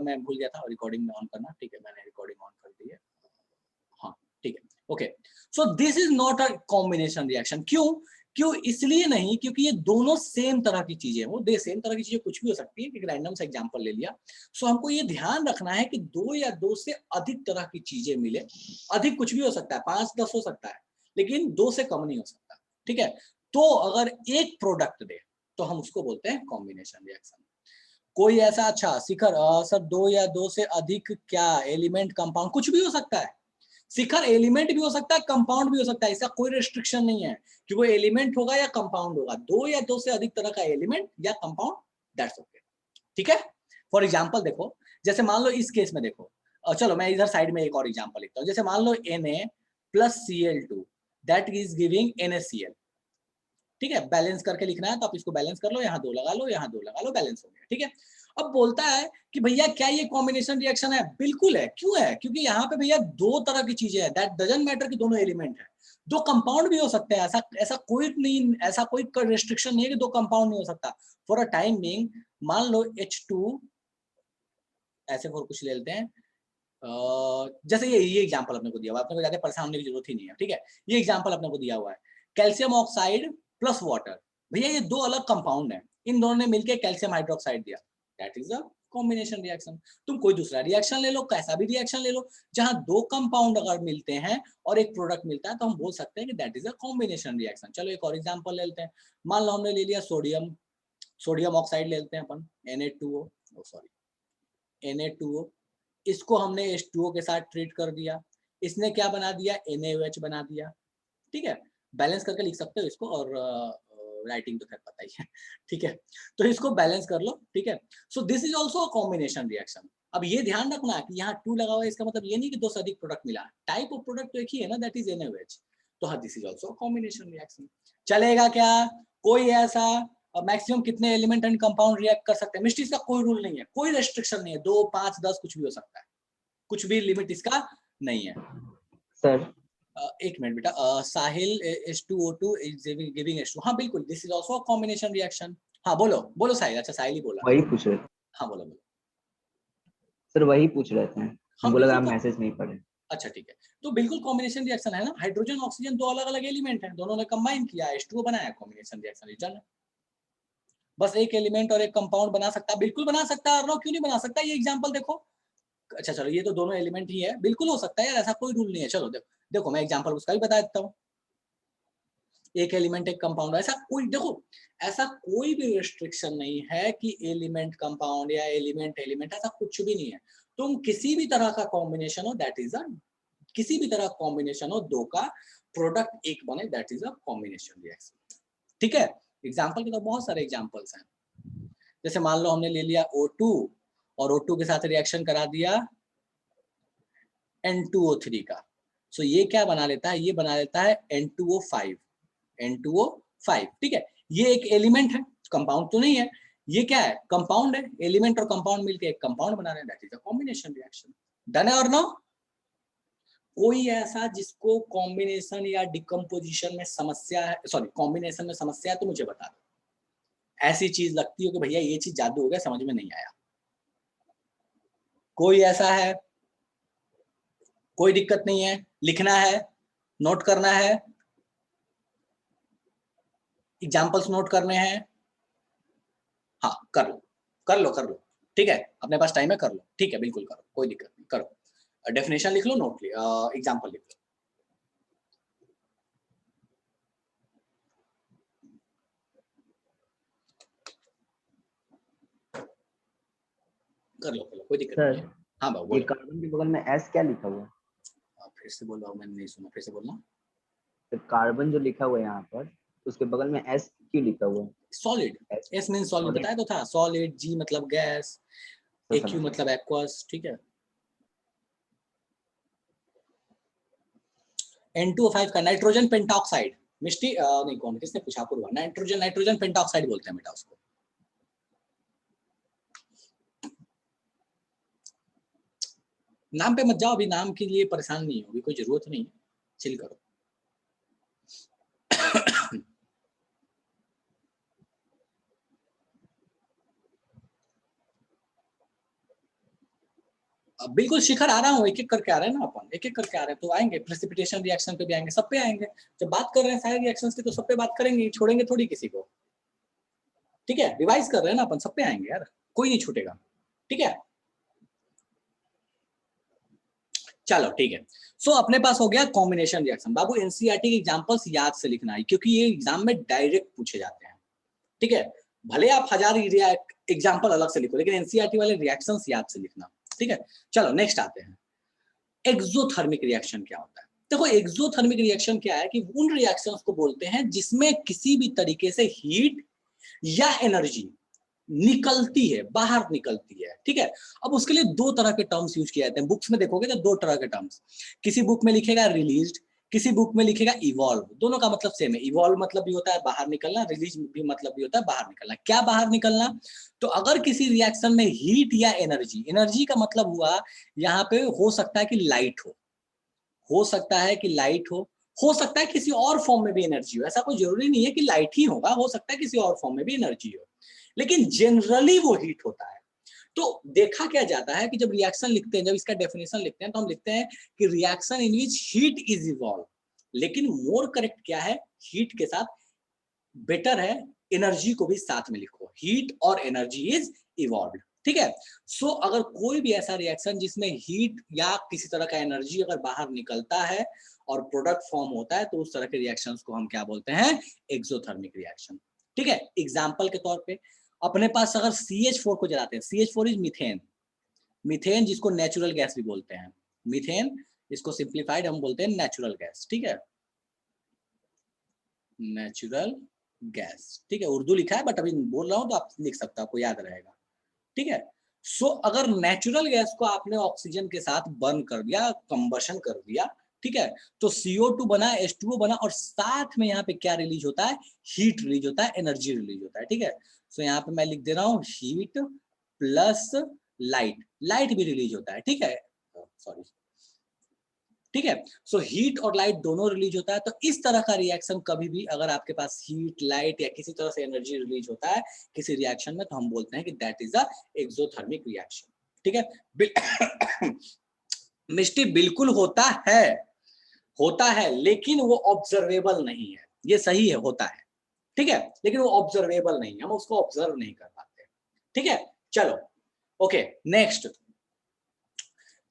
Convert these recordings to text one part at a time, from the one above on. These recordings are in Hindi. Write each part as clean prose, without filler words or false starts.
मैं भूल गया था रिकॉर्डिंग ऑन करना, ठीक है मैंने रिकॉर्डिंग ऑन कर दी है, हाँ ठीक है okay. So this is not a combination reaction. क्यों इसलिए नहीं क्योंकि ये दोनों सेम तरह की चीजें, वो दे सेम तरह की चीजें कुछ भी हो सकती है, एक रैंडम सा एग्जांपल ले लिया। सो हमको ये ध्यान रखना है कि दो या दो से अधिक तरह की चीजें मिले, अधिक कुछ भी हो सकता है, 5-10 हो सकता है, लेकिन दो से कम नहीं हो सकता, ठीक है। तो अगर एक प्रोडक्ट दे तो हम उसको बोलते हैं कॉम्बिनेशन रिएक्शन। कोई ऐसा, अच्छा शिखर सर दो या दो से अधिक क्या एलिमेंट कंपाउंड, कुछ भी हो सकता है शिखर, एलिमेंट भी हो सकता है कंपाउंड भी हो सकता है, इसका कोई रेस्ट्रिक्शन नहीं है कि वो एलिमेंट होगा या कंपाउंड होगा, दो या दो से अधिक तरह का एलिमेंट या कंपाउंड, दैट्स ओके, ठीक है। फॉर एग्जांपल देखो, जैसे मान लो इस केस में देखो, चलो मैं इधर साइड में एक और एग्जांपल लिखता हूं, जैसे मान लो Na+Cl2 that is giving NaCl, ठीक है। बैलेंस करके लिखना है तो आप इसको बैलेंस कर लो, यहाँ दो लगा लो, यहाँ दो लगा लो, बैलेंस हो गया, ठीक है। अब बोलता है कि भैया क्या ये कॉम्बिनेशन रिएक्शन है? बिल्कुल है। क्यों है? क्योंकि यहाँ पे भैया दो तरह की चीजें हैं, दैट डजंट मैटर कि दोनों एलिमेंट है, दो कंपाउंड भी हो सकते हैं, ऐसा कोई नहीं, ऐसा कोई रेस्ट्रिक्शन नहीं है कि दो कंपाउंड नहीं हो सकता। फॉर अ टाइम बीइंग मान लो H2 ऐसे और कुछ ले लेते हैं, जैसे ये एग्जांपल अपने को दिया हुआ है, अपने को ज्यादा परेशान होने की जरूरत ही नहीं है, ठीक है। ये एग्जांपल अपने को दिया हुआ है, कैल्शियम ऑक्साइड प्लस वाटर, भैया ये दो अलग कंपाउंड है, इन दोनों ने मिलकर कैल्शियम हाइड्रोक्साइड दिया, that is a combination reaction. तुम कोई दूसरा रिएक्शन ले लो, कैसा भी रिएक्शन ले लो, जहां दो कंपाउंड अगर मिलते हैं और एक प्रोडक्ट मिलता है तो हम बोल सकते हैं कि that is a combination reaction. चलो एक और एग्जांपल ले लेते हैं, मान लो हमने ले लिया सोडियम ऑक्साइड ले लेते हैं अपन, Na2O, Na2O, इसको हमने H2O के साथ ट्रीट कर दिया, इसने क्या बना दिया? NaOH बना दिया, ठीक है। बैलेंस करके लिख सकते हो इसको, और राइटिंग तो खैर पता ही है, ठीक है। तो इसको बैलेंस कर लो, ठीक है। So this is also a combination reaction. अब ये ध्यान रखना कि यहाँ 2 लगा हुआ है, इसका मतलब ये नहीं कि दो से अधिक प्रोडक्ट मिला, टाइप ऑफ प्रोडक्ट तो एक ही है ना, दैट इज NaOH। तो हाँ, this is also combination reaction. चलेगा क्या? कोई ऐसा मैक्सिमम कितने एलिमेंट एंड कंपाउंड रिएक्ट कर सकते हैं? मिस्टी, इसका कोई रूल नहीं है, कोई रेस्ट्रिक्शन नहीं है, 2, 5, 10 कुछ भी हो सकता है, कुछ भी लिमिट इसका नहीं है सर। एक मिनट बेटा, साहिल H2O2 is giving H2, हाँ बिल्कुल, this is also combination reaction. हाँ बोलो बोलो साहिल, अच्छा साहिल ही बोला, वही पूछ रहे थे हाँ बोलो बोलो। सर, वही पूछ रहे थे, हाँ हमको लगा बिल्कुल आप मैसेज नहीं पढ़े। अच्छा ठीक है, तो बिल्कुल कॉम्बिनेशन रिएक्शन है ना, हाइड्रोजन ऑक्सीजन दो अलग अलग एलिमेंट हैं, दोनों ने कंबाइन किया H2O बनाया, कॉम्बिनेशन रिएक्शन इज डन। बस एक एलिमेंट और एक कंपाउंड बना सकता है, बिल्कुल बना सकता है, और क्यों नहीं बना सकता, ये एग्जांपल देखो। अच्छा चलो, ये तो दोनों एलिमेंट ही है, बिल्कुल हो सकता है यार, ऐसा कोई रूल नहीं है। चलो देखो देखो, मैं एग्जांपल उसका भी बता देता हूँ, एक एलिमेंट एक कंपाउंड, ऐसा कोई देखो, ऐसा कोई भी रेस्ट्रिक्शन नहीं है कि एलिमेंट कंपाउंड या एलिमेंट एलिमेंट, ऐसा कुछ भी नहीं है। तुम किसी भी तरह का कॉम्बिनेशन हो, दैट इज अ, किसी भी तरह कॉम्बिनेशन हो, दो का प्रोडक्ट एक बने, that is a combination reaction, ठीक है। एग्जाम्पल के तो बहुत सारे एग्जाम्पल्स हैं, जैसे मान लो हमने ले लिया O2 और O2 के साथ रिएक्शन करा दिया N2O3 का, सो ये क्या बना लेता है? ये बना लेता है N2O5, N2O5, ठीक है। ये एक एलिमेंट है, कंपाउंड तो नहीं है, ये क्या है? कंपाउंड है, एलिमेंट और कंपाउंड मिलकर एक कंपाउंड बना रहे हैं, that is a combination reaction. Done है और नो? कोई ऐसा जिसको कॉम्बिनेशन या डिकम्पोजिशन में समस्या है, सॉरी कॉम्बिनेशन में समस्या है तो मुझे बता दो, ऐसी चीज लगती हो कि भैया ये चीज जादू हो गया, समझ में नहीं आया, कोई ऐसा है? कोई दिक्कत नहीं है, लिखना है, नोट करना है, एग्जाम्पल्स नोट करने हैं, हाँ कर लो कर लो कर लो, ठीक है, अपने पास टाइम है, कर लो, ठीक है, बिल्कुल करो, कोई दिक्कत नहीं, करो, डेफिनेशन लिख लो, नोट एग्जाम्पल लिख लो, कर लो कोई दिक्कत नहीं है। सर, हाँ बाबू ये बोलो। कार्बन के बगल में एस क्या लिखा हुआ है? फिर से बोलो, मैंने नहीं सुना, फिर से बोलना। तो कार्बन जो लिखा हुआ है यहाँ पर, उसके बगल में एस क्यों लिखा हुआ है? Solid, S S mean solid, solid. बताया तो था, सॉलिड, जी मतलब गैस, तो एक्यू समझ गया। मतलब एक्वस, ठीक है। N2O5 का नाइट्रोजन पेंटॉक्साइड, मिष्टी नहीं, कौन किसने पूछा, पूर्वा, नाइट्रोजन पेंटॉक्साइड बोलते हैं बेटा उसको। नाम पे मत जाओ, अभी नाम के लिए परेशान नहीं हो, अभी कोई जरूरत नहीं है, चिल करो। बिल्कुल शिखर आ रहा हूँ, एक एक करके आ रहे हैं ना अपन, एक एक करके आ रहे हैं तो आएंगे, प्रेसिपिटेशन रिएक्शन पे भी आएंगे, सब पे आएंगे। जब बात कर रहे हैं सारे रिएक्शंस की तो सब पे बात करेंगे, छोड़ेंगे थोड़ी किसी को। ठीक है, रिवाइज कर रहे हैं ना अपन, सब पे आएंगे यार, कोई नहीं छूटेगा। ठीक है, चलो ठीक है। सो अपने पास हो गया कॉम्बिनेशन रिएक्शन। बाबू एनसीईआरटी के एग्जांपल्स याद से लिखना है, क्योंकि ये एग्जाम में डायरेक्ट पूछे जाते हैं। ठीक है, भले आप 1000 एग्जांपल अलग से लिखो, लेकिन एनसीईआरटी वाले रिएक्शंस याद से लिखना। ठीक है, चलो नेक्स्ट आते हैं। एक्सोथर्मिक रिएक्शन क्या होता है? देखो एक्सोथर्मिक रिएक्शन क्या है कि उन रिएक्शंस को बोलते हैं जिसमें किसी भी तरीके से हीट या एनर्जी निकलती है, बाहर निकलती है। ठीक है, अब उसके लिए दो तरह के टर्म्स यूज किए जाते हैं, बुक्स में देखोगे तो दो तरह के टर्म्स, किसी बुक में लिखेगा रिलीज्ड, किसी बुक में लिखेगा इवॉल्व। दोनों का मतलब सेम है, इवॉल्व मतलब भी होता है बाहर निकलना, रिलीज भी मतलब भी होता है बाहर निकलना। क्या बाहर निकलना? तो अगर किसी रिएक्शन में हीट या एनर्जी, एनर्जी का मतलब हुआ यहाँ पे हो सकता है कि लाइट हो सकता है कि लाइट हो सकता है किसी और फॉर्म में भी एनर्जी हो, ऐसा कोई जरूरी नहीं है कि लाइट ही होगा, हो सकता है किसी और फॉर्म में भी एनर्जी हो, लेकिन जनरली वो हीट होता है। तो देखा क्या जाता है कि जब रिएक्शन लिखते हैं, जब इसका डेफिनेशन लिखते हैं तो हम लिखते हैं कि reaction in which heat is evolve, लेकिन मोर करेक्ट क्या है, हीट के साथ बेटर है एनर्जी को भी साथ में लिखो, हीट और एनर्जी इज इवॉल्व। ठीक है, सो अगर कोई भी ऐसा रिएक्शन जिसमें हीट या किसी तरह का एनर्जी अगर बाहर निकलता है और प्रोडक्ट फॉर्म होता है, तो उस तरह के रिएक्शंस को हम क्या बोलते हैं? Exothermic reaction. ठीक है, एग्जाम्पल के तौर पे अपने पास अगर CH4 को जलाते हैं, CH4 इज मीथेन, मीथेन जिसको नेचुरल गैस भी बोलते हैं, मीथेन इसको सिंप्लीफाइड हम बोलते हैं नेचुरल गैस। ठीक है, नेचुरल गैस। ठीक है, उर्दू लिखा है बट अभी बोल रहा हूं तो आप लिख सकते हो, आपको याद रहेगा। ठीक है, सो अगर नेचुरल गैस को आपने ऑक्सीजन के साथ बर्न कर दिया, कंबशन कर दिया, ठीक है, तो CO2 बना, H2O बना, और साथ में यहाँ पे क्या रिलीज होता है? हीट रिलीज होता है, एनर्जी रिलीज होता है। ठीक है, सो यहाँ पे मैं लिख दे रहा हूँ हीट प्लस लाइट, लाइट भी रिलीज होता है। ठीक है, सॉरी, ठीक है, सो हीट और लाइट दोनों रिलीज होता है। तो इस तरह का रिएक्शन कभी भी अगर आपके पास हीट, लाइट या किसी तरह से एनर्जी रिलीज होता है किसी रिएक्शन में, तो हम बोलते हैं कि that is a exothermic reaction. ठीक है, मिस्टी बिल्कुल होता है लेकिन वो ऑब्जर्वेबल नहीं है, ये सही है, होता है। ठीक है, लेकिन वो ऑब्जर्वेबल नहीं है, हम उसको ऑब्जर्व नहीं कर पाते। ठीक है, चलो ओके, नेक्स्ट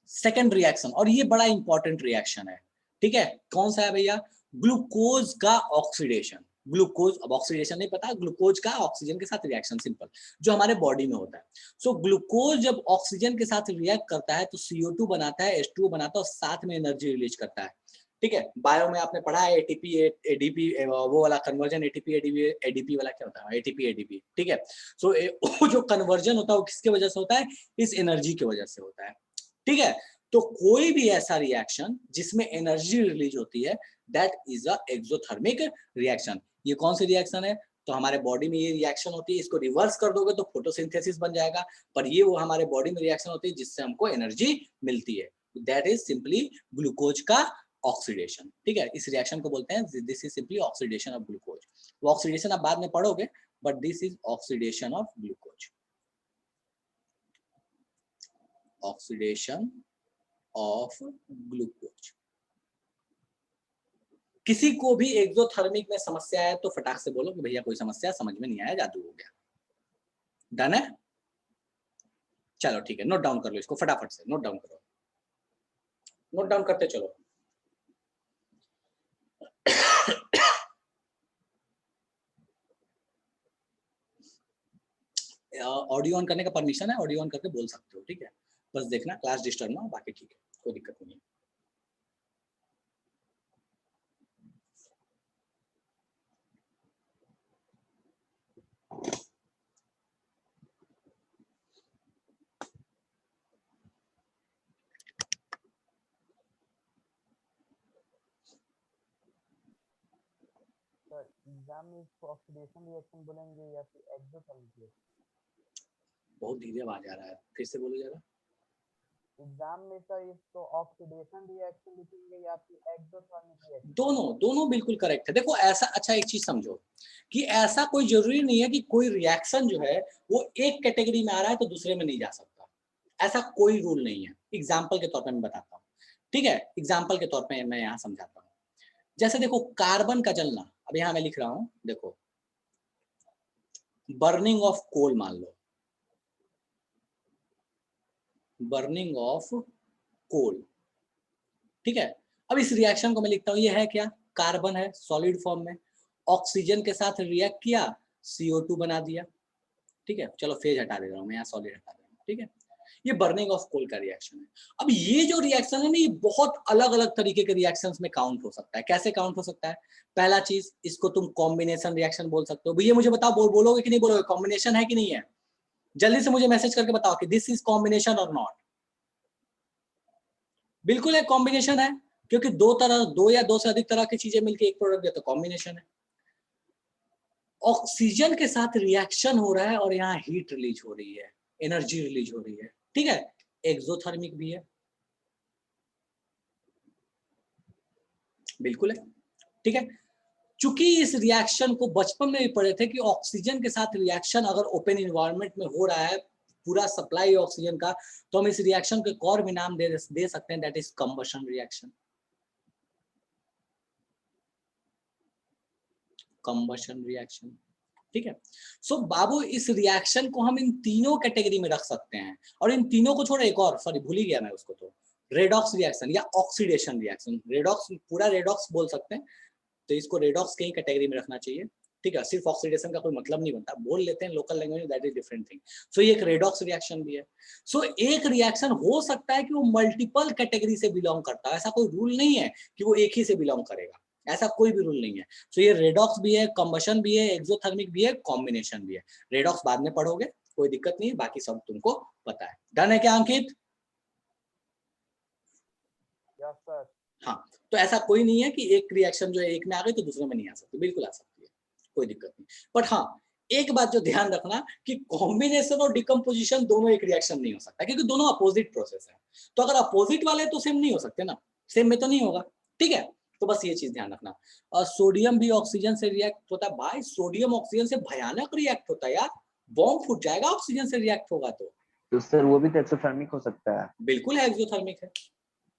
सेकेंड रिएक्शन, और ये बड़ा इंपॉर्टेंट रिएक्शन है। ठीक है, कौन सा है भैया? ग्लूकोज का ऑक्सीडेशन। ग्लूकोज, अब ऑक्सीडेशन नहीं पता, ग्लूकोज का ऑक्सीजन के साथ रिएक्शन, सिंपल, जो हमारे बॉडी में होता है। सो ग्लूकोज जब ऑक्सीजन के साथ रिएक्ट करता है तो CO2 बनाता है, H2O बनाता है और साथ में एनर्जी रिलीज करता है। ठीक है, बायो में आपने पढ़ा है ATP ADP, वो वाला कन्वर्जन, ATP ADP वाला क्या होता है? ATP ADP। ठीक है, सो जो कन्वर्जन होता है वो किसके वजह से होता है? इस एनर्जी की वजह से होता है। ठीक है, तो कोई भी ऐसा रिएक्शन जिसमें एनर्जी रिलीज होती है, that is a exothermic reaction. ये कौन सी रिएक्शन है? तो हमारे बॉडी में ये रिएक्शन होती है, इसको रिवर्स कर दोगे तो फोटोसिंथेसिस बन जाएगा, पर ये वो हमारे बॉडी में रिएक्शन होती है जिससे हमको एनर्जी मिलती है, दैट इज सिंपली ग्लूकोज का ऑक्सीडेशन। ठीक है, इस रिएक्शन को बोलते हैं, this is simply oxidation of glucose. वो ऑक्सीडेशन आप बाद में पढ़ोगे, but this is oxidation of glucose, oxidation of glucose. किसी को भी एक्सोथर्मिक में समस्या है तो फटाक से बोलो कि भैया कोई समस्या समझ में नहीं आया, जादू हो गया। डन है? चलो ठीक है, नोट डाउन कर लो इसको, फटाफट से नोट डाउन करो, नोट डाउन करते चलो। ऑडियो ऑन करने का परमिशन है, ऑडियो ऑन करके बोल सकते हो। ठीक है, बस देखना क्लास डिस्टर्ब ना हो, बाकी ठीक है, कोई दिक्कत नहीं है। सर एग्जाम में इसको ऑक्सीडेशन रिएक्शन बोलेंगे या फिर एक्सोथर्मिक रिएक्शन? बहुत धीरे आवाज आ रहा है, फिर से बोलो जरा। एग्जाम में सर इसको ऑक्सीडेशन रिएक्शन लिखेंगे या फिर एक्सोथर्मिक रिएक्शन? दोनों दोनों बिल्कुल करेक्ट है। देखो ऐसा, अच्छा एक चीज समझो कि ऐसा कोई जरूरी नहीं है कि कोई रिएक्शन जो है वो एक कैटेगरी में आ रहा है तो दूसरे में नहीं जा सकता, ऐसा कोई रूल नहीं है। एग्जाम्पल के तौर पे मैं बताता हूँ, ठीक है, एग्जाम्पल के तौर पे मैं यहाँ समझाता हूँ। जैसे देखो कार्बन का जलना, अब यहाँ मैं लिख रहा हूँ, देखो बर्निंग ऑफ कोल मान लो, बर्निंग ऑफ कोल, ठीक है। अब इस रिएक्शन को मैं लिखता हूँ, ये है क्या, कार्बन है सॉलिड फॉर्म में, ऑक्सीजन के साथ रिएक्ट किया, CO2 बना दिया, ठीक है। चलो फेज हटा दे रहा हूँ मैं, यहाँ सॉलिड हटा दे रहा हूँ, ठीक है। ये बर्निंग ऑफ कोल का रिएक्शन है। अब ये जो रिएक्शन है ना, ये बहुत अलग अलग तरीके के रिएक्शंस में काउंट हो सकता है। कैसे काउंट हो सकता है? पहला चीज, इसको तुम कॉम्बिनेशन रिएक्शन बोल सकते हो। भैया मुझे बताओ, बोलोगे कि नहीं बोलोगे, कॉम्बिनेशन है कि नहीं है? जल्दी से मुझे मैसेज करके बताओ कि दिस इज कॉम्बिनेशन और नॉट। बिल्कुल एक कॉम्बिनेशन है, क्योंकि दो या दो से अधिक तरह की चीजें मिलकर एक प्रोडक्ट देते, कॉम्बिनेशन है। ऑक्सीजन के साथ रिएक्शन हो रहा है और यहाँ हीट रिलीज हो रही है, एनर्जी रिलीज हो रही है, ठीक है। एक्सोथर्मिक भी है, बिल्कुल है, ठीक है। चूंकि इस रिएक्शन को बचपन में भी पढ़े थे कि ऑक्सीजन के साथ रिएक्शन अगर ओपन इन्वायरमेंट में हो रहा है, पूरा सप्लाई ऑक्सीजन का, तो हम इस रिएक्शन को एक और भी नाम दे सकते हैं, that is combustion reaction. Combustion reaction, ठीक है। सो बाबू इस रिएक्शन को हम इन तीनों कैटेगरी में रख सकते हैं, और इन तीनों को छोड़ एक और, सॉरी भूल ही गया मैं उसको, तो रेडॉक्स रिएक्शन या ऑक्सीडेशन रिएक्शन, रेडॉक्स पूरा रेडॉक्स बोल सकते हैं, तो इसको रेडॉक्स के ही कैटेगरी में रखना चाहिए, ठीक है। सिर्फ ऑक्सीडेशन का कोई मतलब नहीं बनता, बोल लेते हैं लोकल लैंग्वेज में, दैट इज डिफरेंट थिंग। सो ये एक रेडॉक्स रिएक्शन भी है। सो एक रिएक्शन हो सकता है कि वो मल्टीपल कैटेगरी से बिलोंग करता है, ऐसा कोई रूल नहीं है कि वो एक ही से बिलोंग करेगा, ऐसा कोई भी रूल नहीं है। सो ये रेडॉक्स भी है, कंबशन भी है, एक्सोथर्मिक भी है, कॉम्बिनेशन भी है। रेडॉक्स बाद में पढ़ोगे, कोई दिक्कत नहीं है, बाकी सब तुमको पता है। डन है क्या अंकित? Yes sir. हाँ, तो ऐसा कोई नहीं है कि एक रिएक्शन जो है एक में आ गई तो दूसरे में नहीं आ सकती, बिल्कुल आ सकती है, कोई दिक्कत नहीं। बट हाँ, एक बात जो ध्यान रखना कि कॉम्बिनेशन और डिकम्पोजिशन दोनों एक रिएक्शन नहीं हो सकता, क्योंकि दोनों अपोजिट प्रोसेस है। तो अगर अपोजिट वाले तो सेम नहीं हो सकते ना, सेम में तो नहीं होगा, ठीक है। तो बस ये चीज ध्यान रखना। और सोडियम भी ऑक्सीजन से रिएक्ट होता है भाई, सोडियम ऑक्सीजन से भयानक रिएक्ट होता है यार, बॉम्ब फूट जाएगा ऑक्सीजन से रिएक्ट होगा तो सर वो भी तो एक्सोथर्मिक हो सकता है। बिल्कुल है, एक्सोथर्मिक है,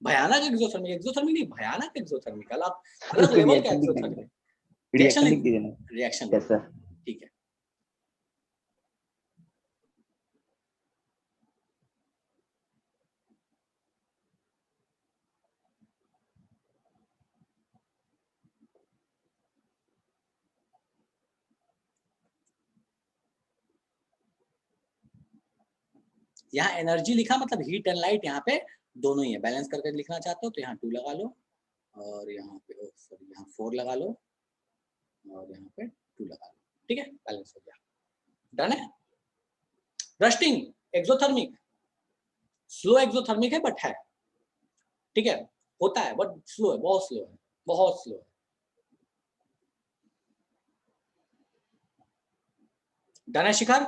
भयानक एक्सोथर्मिक, एक्सोथर्मिक नहीं भयानक एक्सोथर्मिक, अलग सर अलग उसका लेवल का रिएक्शन लिख एक्सोथर्मिक। देंगे, रिएक्शन रिएक्शन लिख, लिख दीजिए ना। रिएक्शन लिख यस दो, सर। ठीक है। यहाँ एनर्जी लिखा मतलब हीट एंड लाइट, यहाँ पे दोनों ही है, बैलेंस करके लिखना चाहते हो तो यहाँ 2 लगा लो, और यहाँ पे सॉरी यहाँ 4 लगा लो, और यहाँ पे 2 लगा लो, ठीक है, बैलेंस हो गया। डन है। रस्टिंग एक्सोथर्मिक, स्लो एक्सोथर्मिक है बट है, ठीक है, होता है बट स्लो है, बहुत स्लो है, बहुत स्लो है। डन है शिखर?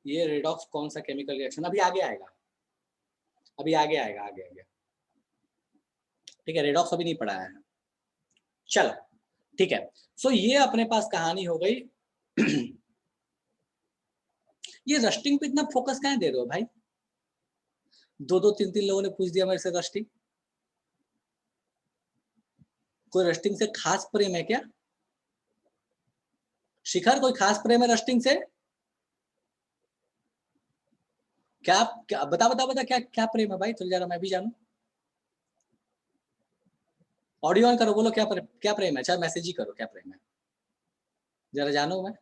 ये रेडॉक्स कौन सा केमिकल रिएक्शन, अभी आगे आएगा, अभी आगे आएगा, आगे आगे, ठीक है। रेडॉक्स अभी नहीं पढ़ा है, चलो ठीक है। सो ये अपने पास कहानी हो गई। ये रस्टिंग पे इतना फोकस कहाँ दे रहे हो भाई? दो दो तीन तीन लोगों ने पूछ दिया मेरे से रस्टिंग। कोई रस्टिंग से खास प्रेम है क्या? शिखर कोई खास प्रेम है रस्टिंग से? क्या क्या बता बता बता, क्या क्या प्रेम है भाई, तो जरा मैं भी जानूं। ऑडियो ऑन करो, बोलो क्या प्रेम है, चाहे मैसेज ही करो, क्या प्रेम है जरा जानू मैं।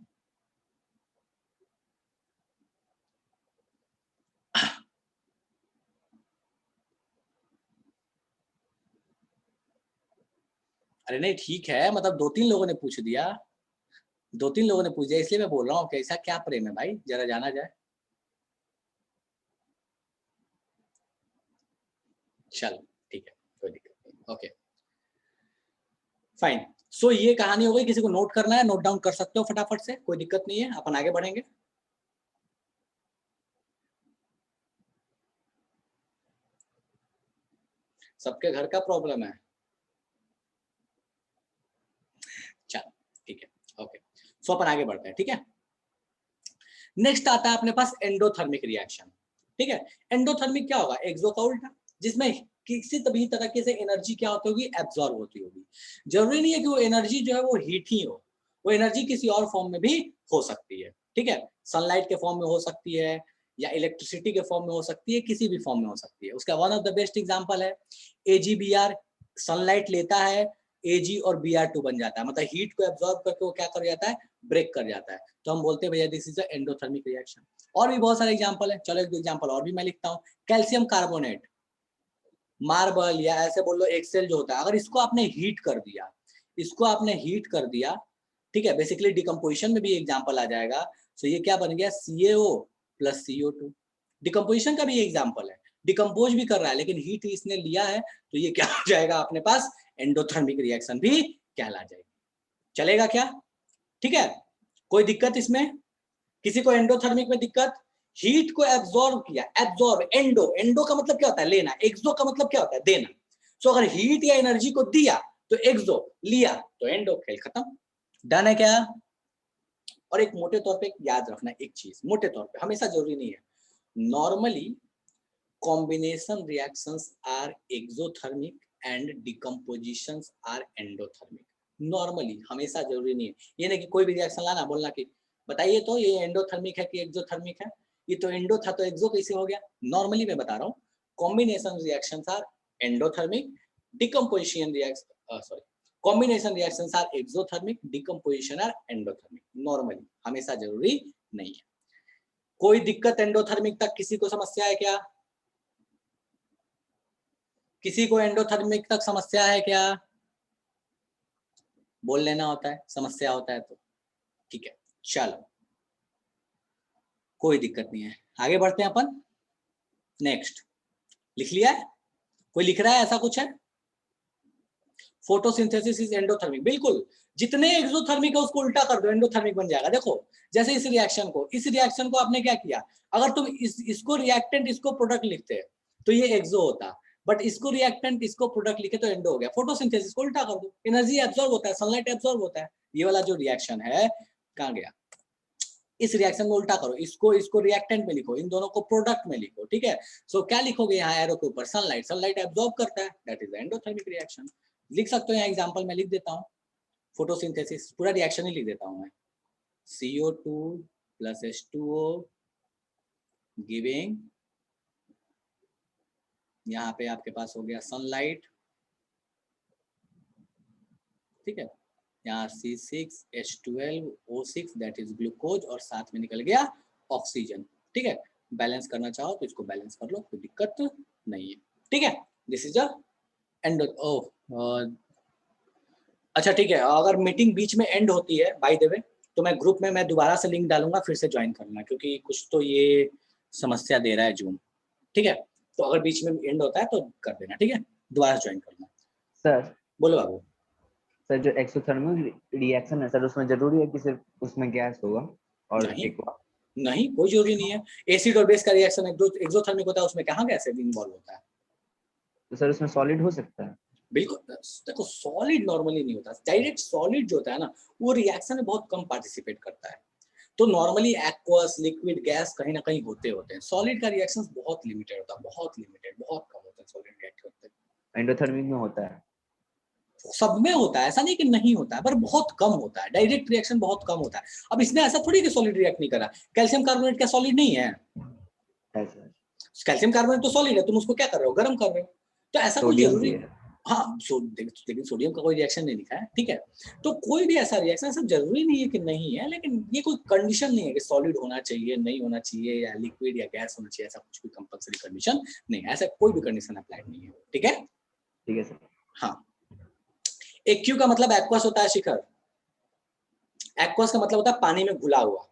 अरे नहीं ठीक है, मतलब दो तीन लोगों ने पूछ दिया, दो तीन लोगों ने पूछ दिया, इसलिए मैं बोल रहा हूँ कि ऐसा क्या प्रेम है भाई, जरा जाना जाए। चलो ठीक है, कोई दिक्कत नहीं, ओके फाइन। सो ये कहानी हो गई, किसी को नोट करना है नोट डाउन कर सकते हो फटाफट से, कोई दिक्कत नहीं है, अपन आगे बढ़ेंगे। सबके घर का प्रॉब्लम है, चलो सो अपन आगे बढ़ते हैं, ठीक है। नेक्स्ट आता है अपने पास एंडोथर्मिक रिएक्शन, ठीक है। एंडोथर्मिक क्या होगा, एक्सो का उल्टा, जिसमें किसी भी तरीके से एनर्जी क्या होती होगी, एब्जॉर्ब होती होगी। जरूरी नहीं है कि वो एनर्जी जो है वो हीट ही हो, वो एनर्जी किसी और फॉर्म में भी हो सकती है, ठीक है। सनलाइट के फॉर्म में हो सकती है, या इलेक्ट्रिसिटी के फॉर्म में हो सकती है, किसी भी फॉर्म में हो सकती है। उसका one of the best example है AgBr। सनलाइट लेता है, Ag और Br2 बन जाता है, मतलब हीट को एब्जॉर्ब करके वो क्या कर जाता है, ब्रेक कर जाता है। तो हम बोलते हैं भैया this is a endothermic reaction. और भी बहुत सारे एग्जांपल है, चलो एक दो एग्जांपल और भी मैं लिखता हूँ। कैल्शियम कार्बोनेट, मार्बल, या ऐसे बोल लो एक्सेल जो होता है, अगर इसको आपने हीट कर दिया, इसको आपने हीट कर दिया, ठीक है, बेसिकली डिकम्पोजिशन में भी एग्जांपल आ जाएगा। सो ये क्या बन गया, CaO प्लस CO2। डिकम्पोजिशन का भी एग्जांपल है, डिकम्पोज भी कर रहा है लेकिन हीट इसने लिया है, तो ये क्या हो जाएगा अपने पास, एंडोथर्मिक रिएक्शन भी कहला जाएगी। चलेगा क्या, ठीक है, कोई दिक्कत इसमें, किसी को एंडोथर्मिक में दिक्कत। हीट को एब्जॉर्ब किया, एब्जॉर्ब, एंडो, एंडो का मतलब क्या होता है, लेना, एक्सो का मतलब क्या होता है, देना। सो अगर हीट या एनर्जी को दिया तो एक्सो, लिया तो एंडो, खेल खत्म। डन है क्या। और एक मोटे तौर पे याद रखना एक चीज, मोटे तौर पे, हमेशा जरूरी नहीं है, normally combination reactions are exothermic and decompositions are endothermic. Normally, हमेशा जरूरी नहीं है, ये नहीं कि कोई भी रिएक्शन लाना बोलना कि बताइए तो ये एंडोथर्मिक है कि एक्सोथर्मिक है, ये तो एंडो था तो एक्सो कैसे हो गया। नॉर्मली मैं बता रहा हूँ, combination reactions are endothermic, decomposition reaction sorry combination reactions are exothermic, decomposition are endothermic. Normally, हमेशा जरूरी नहीं है। कोई दिक्कत एंडोथर्मिक तक, किसी को समस्या है क्या, किसी को एंडोथर्मिक तक समस्या है क्या, बोल लेना होता है, समस्या होता है तो, ठीक है। चलो, कोई दिक्कत नहीं है, आगे बढ़ते हैं अपन। नेक्स्ट, लिख लिया है, कोई लिख रहा है, ऐसा कुछ है। फोटोसिंथेसिस इज एंडोथर्मिक, बिल्कुल, जितने एक्सोथर्मिक है उसको उल्टा कर दो, एंडोथर्मिक बन जाएगा। देखो, जैसे इस रिएक्शन को आपने क्या किया, अगर तुम इसको रिएक्टेंट, इसको प्रोडक्ट लिखते तो ये एक्सो होता, बट इसको रिएक्टेंट, इसको प्रोडक्ट लिखे तो एंडो हो गया। फोटोसिंथेसिस को उल्टा कर दो, एनर्जी एब्जॉर्ब होता है, सनलाइट एब्जॉर्ब होता है। ये वाला जो रिएक्शन है, कहाँ गया, इस रिएक्शन को उल्टा करो, इसको रिएक्टेंट में लिखो, इन दोनों को प्रोडक्ट में लिखो, ठीक है। सो क्या लिखोगे यहाँ एरो के ऊपर, सनलाइट एब्जॉर्ब करता है, दैट इज एंडोथर्मिक रिएक्शन। लिख सकते हो, यहाँ एग्जांपल में लिख देता हूँ, फोटोसिंथेसिस पूरा रिएक्शन ही लिख देता हूँ मैं, CO2 प्लस H2O गिविंग, यहाँ पे आपके पास हो गया सनलाइट, ठीक है, यहाँ C6H12O6 दैट इज ग्लूकोज, और साथ में निकल गया ऑक्सीजन, ठीक है। बैलेंस करना चाहो तो इसको बैलेंस कर लो, कोई दिक्कत नहीं है, ठीक है। दिस इज अ एंड अच्छा ठीक है, अगर मीटिंग बीच में एंड होती है बाय द वे, तो मैं ग्रुप में मैं दोबारा से लिंक डालूंगा, फिर से ज्वाइन करना, क्योंकि कुछ तो ये समस्या दे रहा है जूम, ठीक है। तो अगर बीच में एंड होता है तो कर देना, ठीक है, दोबारा ज्वाइन करना। सर, बोलो बाबू। सर जो एक्सोथर्मिक रिएक्शन है सर, उसमें जरूरी है कि सिर्फ उसमें गैस होगा और नहीं एक्वा? नहीं, कोई जरूरी नहीं है। एसिड और बेस का रिएक्शन एक्सोथर्मिक होता है, उसमें कहाँ गैस इन्वॉल्व होता है। तो सर उसमें सॉलिड हो सकता है? बिल्कुल, देखो सॉलिड नॉर्मली नहीं होता, डायरेक्ट सॉलिड जो होता है ना, वो रिएक्शन में बहुत कम पार्टिसिपेट करता है। तो नॉर्मली एक्वस, लिक्विड, गैस कहीं ना कहीं होते हैं। सॉलिड का रिएक्शंस बहुत लिमिटेड होता है, बहुत लिमिटेड, बहुत कम होता है सॉलिड रिएक्ट करते हैं। एंडोथर्मिक में होता है? सब में होता है, ऐसा नहीं कि नहीं होता है, पर बहुत कम होता है, डायरेक्ट रिएक्शन बहुत कम होता है। अब इसने ऐसा थोड़ी कि सॉलिड रिएक्ट नहीं करा, कैल्शियम कार्बोनेट क्या सॉलिड नहीं है, सर कैल्शियम कार्बोनेट तो सॉलिड है, तुम उसको क्या कर रहे हो, गर्म कर रहे हो। तो ऐसा कोई सोडियम भी जरूरी, है? हाँ, लेकिन सोडियम का कोई रिएक्शन नहीं लिखा है, ठीक है। तो कोई भी ऐसा रिएक्शन सब जरूरी नहीं है कि नहीं है, लेकिन ये कोई कंडीशन नहीं है कि सॉलिड होना चाहिए, नहीं होना चाहिए, या लिक्विड या गैस होना चाहिए, ऐसा कुछ भी कंपलसरी कंडीशन नहीं है, ऐसा कोई भी कंडीशन अप्लाइड नहीं है, ठीक है। ठीक है सर। हाँ, एक्यू का मतलब एक्वस होता है शिखर, एक्वस का मतलब होता है पानी में घुला हुआ,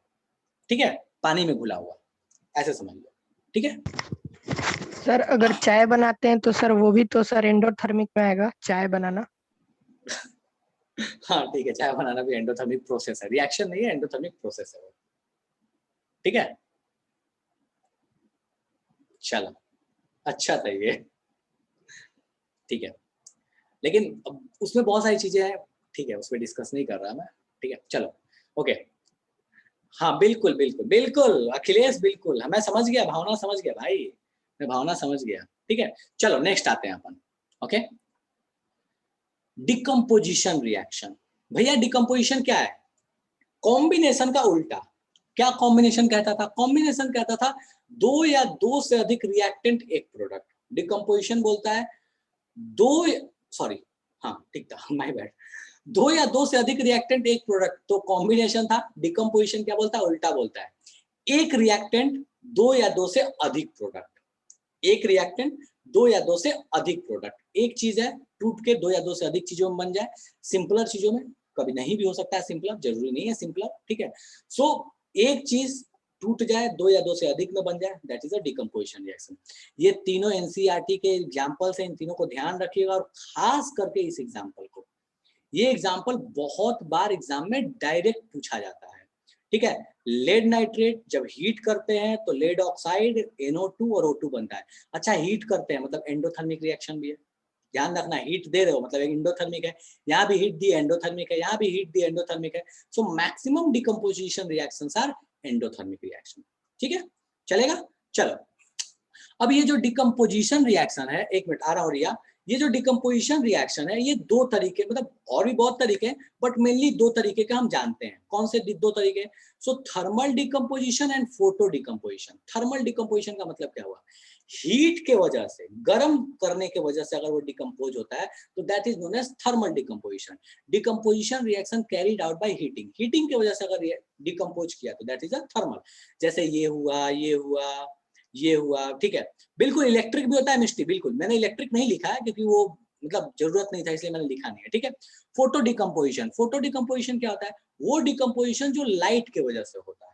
ठीक है, पानी में घुला हुआ, ऐसे समझ लो, ठीक है। सर अगर चाय बनाते हैं तो सर वो भी तो सर एंडोथर्मिक में आएगा, चाय बनाना। हाँ ठीक है, चाय बनाना भी एंडोथर्मिक प्रोसेस है, रिएक्शन नहीं है, एंडोथर्मिक प्रोसेस है, ठीक है। चलो, अच्छा था ये, ठीक है, लेकिन अब उसमें बहुत सारी चीजें हैं, ठीक है, उस पर डिस्कस नहीं कर रहा मैं, ठीक है। चलो, ओके हाँ बिल्कुल बिल्कुल बिल्कुल अखिलेश बिल्कुल, मैं समझ गया, भावना समझ गया भाई, मैं भावना समझ गया। ठीक है, चलो नेक्स्ट आते हैं अपन। Okay, decomposition reaction. भैया डिकम्पोजिशन क्या है? कॉम्बिनेशन का उल्टा। क्या कॉम्बिनेशन कहता था? कॉम्बिनेशन कहता था दो या दो से अधिक रिएक्टेंट एक प्रोडक्ट। डिकम्पोजिशन बोलता है दो, सॉरी हाँ ठीक था, माय बैड, दो या दो से अधिक रिएक्टेंट एक प्रोडक्ट, तो कॉम्बिनेशन था। डिकम्पोजिशन क्या बोलता है? उल्टा बोलता है एक रिएक्टेंट दो या दो से अधिक प्रोडक्ट, एक रिएक्टेंट दो या दो से अधिक प्रोडक्ट। एक चीज है टूट के दो या दो से अधिक चीजों में बन जाए, सिंपलर चीजों में, कभी नहीं भी हो सकता है सिंपलर, जरूरी नहीं है सिंपलर। ठीक है, सो एक चीज टूट जाए दो या दो से अधिक में बन जाए, that is a decomposition reaction. ये तीनों एनसीईआरटी के एग्जांपल्स हैं, इन तीनों को ध्यान रखिएगा, और खास करके इस एग्जांपल को। ये एग्जांपल बहुत बार एग्जाम में डायरेक्ट पूछा जाता है। ठीक है, लेड नाइट्रेट जब हीट करते हैं तो लेड ऑक्साइड NO2 और O2 बनता है। अच्छा, हीट करते हैं मतलब एंडोथर्मिक रिएक्शन भी है, ध्यान रखना, हीट दे रहे हो मतलब एक एंडोथर्मिक है, यहाँ भी हीट दी एंडोथर्मिक है, यहाँ भी हीट दी एंडोथर्मिक है। So maximum decomposition reactions are endothermic reaction. ठीक है, चलेगा? चलो, अब ये जो डिकम्पोजिशन रिएक्शन है, एक मिनट आ रहा हो रिया, ये जो डिकम्पोजिशन रिएक्शन है ये दो तरीके, मतलब और भी बहुत तरीके हैं, बट मेनली दो तरीके के हम जानते हैं। कौन से दो तरीके? So thermal decomposition and photo decomposition. Thermal decomposition का मतलब क्या हुआ? हीट के वजह से, गर्म करने के वजह से अगर वो डिकम्पोज होता है तो that is known as thermal decomposition. Decomposition reaction carried out by heating, heating की वजह से अगर डिकम्पोज किया तो दैट इज अ थर्मल। जैसे ये हुआ, ये हुआ, ये हुआ। ठीक है, बिल्कुल इलेक्ट्रिक भी होता है मिस्टी, बिल्कुल मैंने इलेक्ट्रिक नहीं लिखा है क्योंकि वो मतलब जरूरत नहीं था इसलिए मैंने लिखा नहीं है। ठीक है, फोटो डिकम्पोजिशन। फोटो डिकम्पोजिशन क्या होता है? वो डिकम्पोजिशन जो लाइट के वजह से होता है।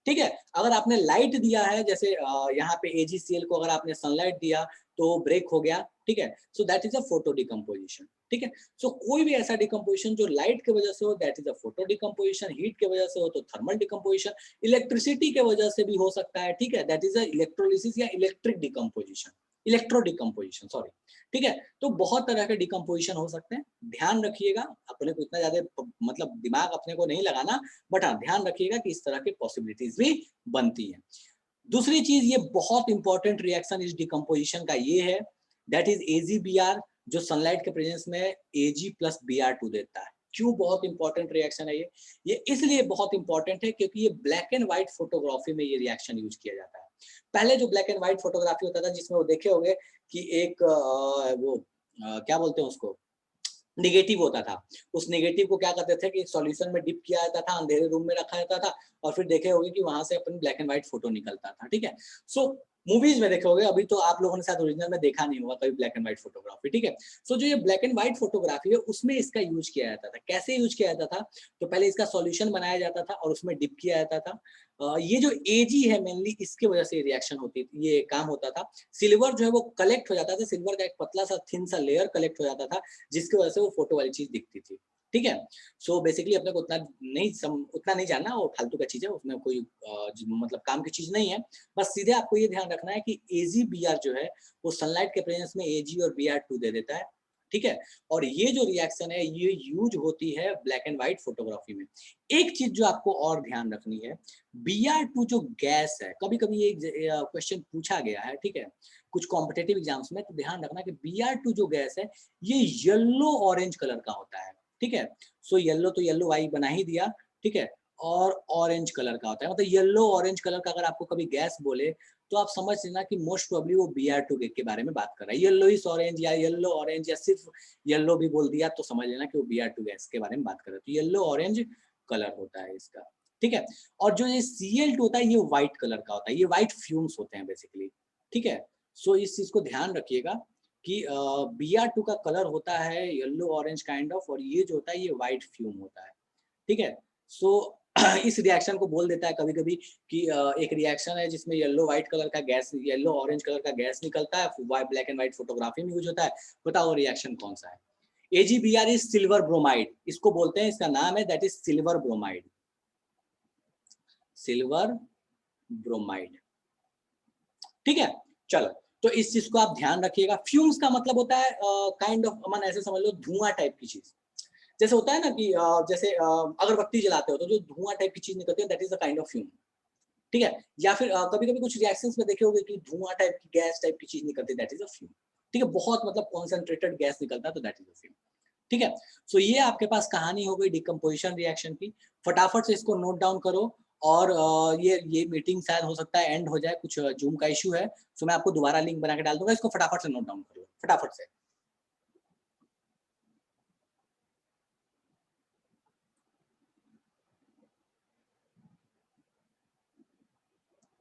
ठीक है, अगर आपने लाइट दिया है, जैसे यहाँ पे AgCl को अगर आपने सनलाइट दिया तो ब्रेक हो गया। ठीक है, so that is a photo decomposition. ठीक है, सो कोई भी ऐसा डिकम्पोजिशन जो लाइट के वजह से हो that is a photo decomposition, heat के वजह से हो तो थर्मल डिकम्पोजिशन, इलेक्ट्रिसिटी के वजह से भी हो सकता है। ठीक है, दैट इज अ इलेक्ट्रोलिसिस या electric decomposition, electro decomposition sorry. ठीक है, तो बहुत तरह के डिकम्पोजिशन हो सकते हैं, ध्यान रखिएगा। अपने को इतना ज्यादा मतलब दिमाग अपने को नहीं लगाना, बट हाँ ध्यान रखिएगा कि इस तरह की पॉसिबिलिटीज भी बनती हैं। दूसरी चीज, ये बहुत इंपॉर्टेंट रिएक्शन इस डिकम्पोजिशन का ये है, दैट इज AgBr, जो सनलाइट के प्रेजेंस में Ag प्लस Br2 देता है। क्यों बहुत इंपॉर्टेंट रिएक्शन है ये इसलिए बहुत इंपॉर्टेंट है क्योंकि ये ब्लैक एंड व्हाइट फोटोग्राफी में ये रिएक्शन यूज किया जाता है। पहले जो ब्लैक एंड व्हाइट फोटोग्राफी होता था जिसमें वो देखे होंगे कि एक क्या बोलते हैं उसको, निगेटिव होता था। उस निगेटिव को क्या करते थे कि सॉल्यूशन में डिप किया जाता था, अंधेरे रूम में रखा जाता था, और फिर देखे होंगे कि वहां से अपन ब्लैक एंड व्हाइट फोटो निकलता था। ठीक है, सो मूवीज में देखे होंगे, अभी तो आप लोगों ने शायद ओरिजिनल में देखा नहीं होगा कभी ब्लैक एंड व्हाइट फोटोग्राफी। ठीक है, सो जो ये ब्लैक एंड व्हाइट फोटोग्राफी है उसमें इसका यूज किया जाता था। कैसे यूज किया जाता था? तो पहले इसका सॉल्यूशन बनाया जाता था और उसमें डिप किया जाता था। ये जो Ag है मेनली इसकी वजह से रिएक्शन होती थी, ये काम होता था। सिल्वर जो है वो कलेक्ट हो जाता था, सिल्वर का एक पतला सा थिन सा लेयर कलेक्ट हो जाता था जिसकी वजह से वो फोटो वाली चीज दिखती थी। ठीक है, सो बेसिकली अपने को उतना नहीं जानना, वो फालतू का चीज है, उसमें कोई मतलब काम की चीज नहीं है। बस सीधे आपको ये ध्यान रखना है कि AgBr जो है वो सनलाइट के प्रेजेंस में Ag और Br2 दे देता है। ठीक है, और ये जो रिएक्शन है ये यूज होती है ब्लैक एंड व्हाइट फोटोग्राफी में। एक चीज जो आपको और ध्यान रखनी है, Br2 जो गैस है, कभी कभी ये क्वेश्चन पूछा गया है, ठीक है, कुछ कॉम्पिटेटिव एग्जाम्स में, तो ध्यान रखना कि Br2 जो गैस है ये येलो ऑरेंज कलर का होता है। ठीक है, सो येलो तो येलो वाई बना ही दिया। ठीक है, और ऑरेंज कलर का होता है, मतलब येलो ऑरेंज कलर का अगर आपको कभी गैस बोले तो आप समझ लेना कि मोस्ट प्रोबेबली वो Br2 के बारे में बात कर रहा है। येलोइश ऑरेंज या येलो ऑरेंज या सिर्फ येलो भी बोल दिया तो समझ लेना कि वो Br2 गैस के बारे में बात कर रहा है। तो येलो ऑरेंज कलर होता है इसका। ठीक है, और जो ये Cl2 होता है ये व्हाइट कलर का होता है, ये व्हाइट फ्यूम्स होते हैं बेसिकली। ठीक है, सो इस चीज को ध्यान रखिएगा कि Br2 का कलर होता है येलो ऑरेंज काइंड ऑफ, और ये जो होता है ये व्हाइट फ्यूम होता है। ठीक है, सो इस रिएक्शन को बोल देता है कभी कभी कि एक रिएक्शन है जिसमें येलो व्हाइट कलर का गैस, येलो ऑरेंज कलर का गैस निकलता है, ब्लैक एंड व्हाइट फोटोग्राफी में यूज होता है। बताओ रिएक्शन कौन सा है? AgBr इज सिल्वर ब्रोमाइड, इसको बोलते हैं, इसका नाम है that is silver bromide, silver bromide. ठीक है, चलो, तो इस चीज को आप ध्यान रखिएगा। फ्यूम्स का मतलब होता है काइंड ऑफ, अमन ऐसे समझ लो, धुआं टाइप की चीज। जैसे होता है ना कि जैसे अगरबत्ती जलाते हो तो जो धुआं टाइप की चीज निकलती है, that is a kind of fume, ठीक है। या फिर कभी कभी कुछ रिएक्शंस में देखे होगे कि धुआं टाइप की गैस टाइप की चीज निकलती है, दैट इज अ फ्यूम, ठीक है। बहुत मतलब कॉन्सेंट्रेटेड गैस निकलता है तो दैट इज अ फ्यूम, ठीक है। सो ये आपके पास कहानी हो गई डिकम्पोजिशन रिएक्शन की। फटाफट से इसको नोट डाउन करो। और ये मीटिंग शायद हो सकता है एंड हो जाए, कुछ जूम का इश्यू है, सो मैं आपको दोबारा लिंक बना के डाल दूंगा, इसको फटाफट से नोट डाउन कर लो, फटाफट से।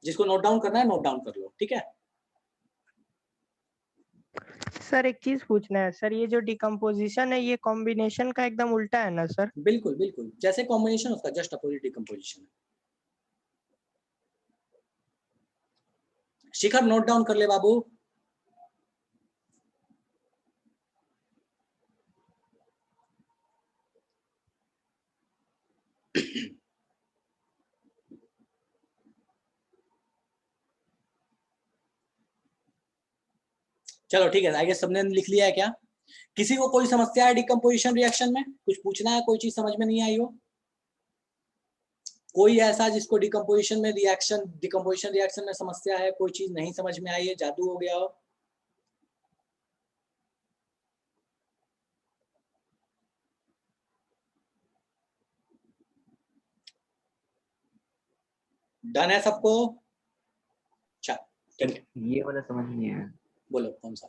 जिसको नोट डाउन करना है नोट डाउन कर लो, ठीक है। सर एक चीज पूछना है सर, ये जो डिकम्पोजिशन है ये कॉम्बिनेशन का एकदम उल्टा है ना सर? बिल्कुल बिल्कुल, जैसे कॉम्बिनेशन उसका जस्ट अपोजिट डिकम्पोजिशन है। शिखर नोट डाउन कर ले बाबू। चलो ठीक है, आई गेस सबने लिख लिया है क्या? किसी को कोई समस्या है डिकम्पोजिशन रिएक्शन में? कुछ पूछना है, कोई चीज समझ में नहीं आई हो? कोई ऐसा जिसको डिकम्पोजिशन रिएक्शन में समस्या है, कोई चीज नहीं समझ में आई है, जादू हो गया हो? डन है सबको? चल ठीक है, ये वाला समझ नहीं आया। बोलो कौन सा?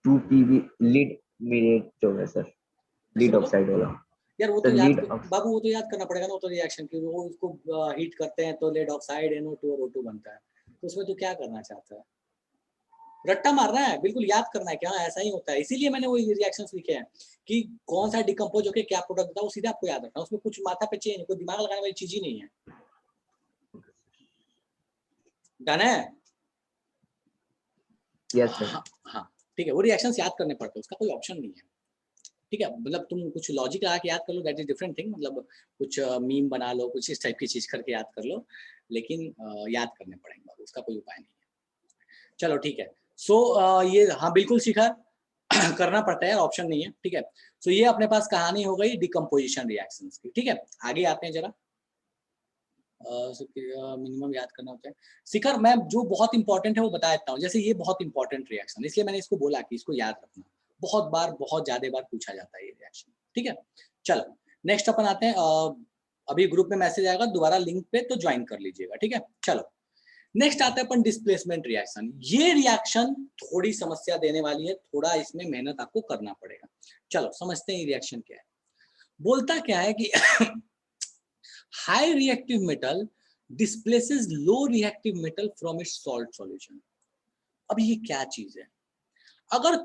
2 PB लीड मेरेट जो है सर, लीड बोलो? ऑक्साइड वाला। यार वो सर तो याद लीड बाबू, वो तो याद करना पड़ेगा ना, वो तो रिएक्शन की वो उसको हीट करते हैं तो लेड ऑक्साइड NO2 और O2 बनता है, तो उसमें तू क्या करना चाहता है? रट्टा मारना है, बिल्कुल याद करना है, क्या ऐसा ही होता है। इसीलिए मैंने वो रिएक्शंस लिखे हैं कि कौन सा डिकम्पोज होकर क्या प्रोडक्ट होता है, वो सीधे आपको याद रखना, उसमें कुछ माथा पे चेंज, कोई दिमाग लगाने वाली चीज ही नहीं है। डन है? Yes sir. हाँ ठीक है, वो रिएक्शंस याद करने पड़ते हैं, उसका कोई ऑप्शन नहीं है, ठीक है। मतलब तुम कुछ लॉजिक लगा के याद कर लो, दैट इज डिफरेंट थिंग, मतलब कुछ मीम बना लो, कुछ इस टाइप की चीज करके याद कर लो, लेकिन याद करने पड़ेंगे, उसका कोई उपाय नहीं है। चलो ठीक है। सो ये हाँ बिल्कुल सीखा करना पड़ता है, ऑप्शन नहीं है, ठीक है। सो ये अपने पास कहानी हो गई डिकम्पोजिशन रिएक्शंस की, ठीक है। आगे आते हैं जरा, मिनिमम याद करना होता है। शिखर मैं जो बहुत इंपॉर्टेंट है वो बता देता हूँ, जैसे ये बहुत इंपॉर्टेंट रिएक्शन, इसलिए मैंने इसको बोला कि इसको याद रखना, बहुत बार बहुत ज्यादा बार पूछा जाता है ये रिएक्शन, ठीक है। चलो नेक्स्ट अपन आते हैं, अभी ग्रुप में मैसेज आएगा दोबारा लिंक पे, तो ज्वाइन कर लीजिएगा, ठीक है। चलो नेक्स्ट आता है अपन डिस्प्लेसमेंट रिएक्शन। ये रिएक्शन थोड़ी समस्या देने वाली है, थोड़ा इसमें मेहनत आपको करना पड़ेगा। चलो समझते हैं ये रिएक्शन क्या है। बोलता क्या है कि high reactive metal displaces low reactive metal from its salt solution। अब ये क्या चीज है? अगर